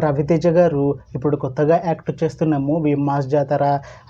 రవితేజ గారు ఇప్పుడు కొత్తగా యాక్ట్ చేస్తున్న మూవీ మాస్ జాతర.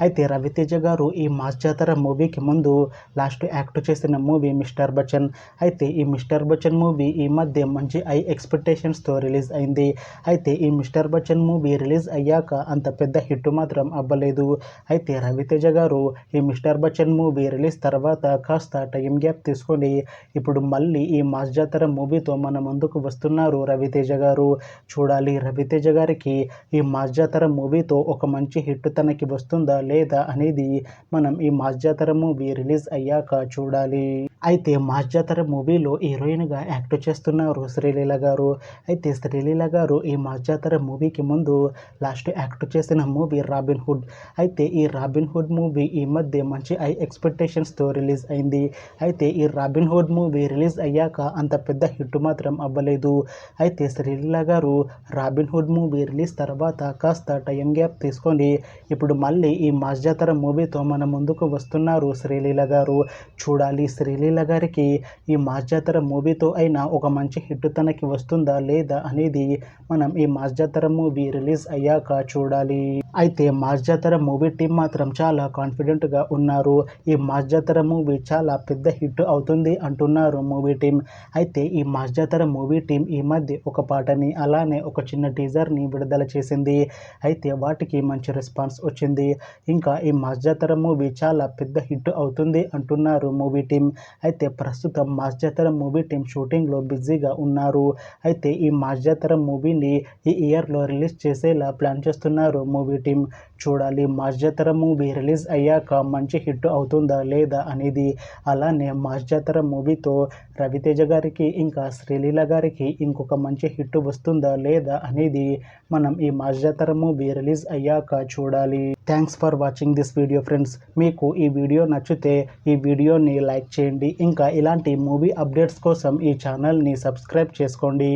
అయితే రవితేజ గారు ఈ మాస్ జాతర మూవీకి ముందు లాస్ట్ యాక్ట్ చేసిన మూవీ మిస్టర్ బచ్చన్. అయితే ఈ మిస్టర్ బచ్చన్ మూవీ ఈ మధ్య మంచి హై ఎక్స్పెక్టేషన్స్తో రిలీజ్ అయింది. అయితే ఈ మిస్టర్ బచ్చన్ మూవీ రిలీజ్ అయ్యాక అంత పెద్ద హిట్ మాత్రం అవ్వలేదు. అయితే రవితేజ గారు ఈ మిస్టర్ బచ్చన్ మూవీ రిలీజ్ తర్వాత కాస్త టైం గ్యాప్ తీసుకొని ఇప్పుడు మళ్ళీ ఈ మాస్ జాతర మూవీతో మన ముందుకు వస్తున్నారు రవితేజ గారు. చూడాలి రవితేజ గారికి ఈ మాస్ జాతర మూవీతో ఒక మంచి హిట్ తనకి వస్తుందా లేదా అనేది మనం ఈ మాస్ జాతర మూవీ రిలీజ్ అయ్యాక చూడాలి. అయితే మాస్ జాతర మూవీలో హీరోయిన్గా యాక్ట్ చేస్తున్నారు శ్రీలీల గారు. అయితే శ్రీలీల గారు ఈ మాస్ జాతర మూవీకి ముందు లాస్ట్ యాక్ట్ చేసిన మూవీ రాబిన్ హుడ్. అయితే ఈ రాబిన్ హుడ్ మూవీ ఈ మధ్య మంచి హై ఎక్స్పెక్టేషన్స్తో రిలీజ్ అయింది. అయితే ఈ రాబిన్ హుడ్ మూవీ రిలీజ్ అయ్యాక అంత పెద్ద హిట్ మాత్రం అవ్వలేదు. అయితే శ్రీలీల గారు రాబిన్ హుడ్ మూవీ రిలీజ్ తర్వాత కాస్త టైం గ్యాప్ తీసుకొని ఇప్పుడు మళ్ళీ ఈ మాస్ జాతర మూవీతో మన ముందుకు వస్తున్నారు శ్రీలీల గారు. చూడాలి శ్రీలీల గారికి ఈ మాస్ జాతర మూవీతో అయినా ఒక మంచి హిట్ తనకి వస్తుందా లేదా అనేది మనం ఈ మాస్ జాతర మూవీ రిలీజ్ అయ్యాక చూడాలి. అయితే మాస్ జాతర మూవీ టీం మాత్రం చాలా కాన్ఫిడెంట్గా ఉన్నారు. ఈ మాస్ జాతర మూవీ చాలా పెద్ద హిట్ అవుతుంది అంటున్నారు మూవీ టీం. అయితే ఈ మాస్ జాతర మూవీ టీం ఈ మధ్య ఒక పాటని అలానే ఒక చిన్న టీజర్ని విడుదల చేసింది. అయితే వాటికి మంచి రెస్పాన్స్ వచ్చింది. ఇంకా ఈ మాస్ జాతర మూవీ చాలా పెద్ద హిట్ అవుతుంది అంటున్నారు మూవీ టీం. అయితే ప్రస్తుతం మాస్ జాతర మూవీ టీం షూటింగ్లో బిజీగా ఉన్నారు. అయితే ఈ మాస్ జాతర మూవీని ఈ ఇయర్లో రిలీజ్ చేసేలా ప్లాన్ చేస్తున్నారు మూవీ టీం. చూడాలి మాస్ జాతర మూవీ రిలీజ్ అయ్యాక మంచి హిట్ అవుతుందా లేదా అనేది. అలానే మాస్ జాతర మూవీతో రవితేజ గారికి ఇంకా శ్రీలీల గారికి ఇంకొక మంచి హిట్ వస్తుందా లేదా అనేది మనం ఈ మాస్ జాతర మూవీ రిలీజ్ అయ్యాక చూడాలి. Thanks for watching this video friends. మీకు ఈ వీడియో నచ్చితే ఈ వీడియోని లైక్ చేయండి. ఇంకా ఇలాంటి మూవీ అప్డేట్స్ కోసం ఈ ఛానల్ని సబ్స్క్రైబ్ చేసుకోండి.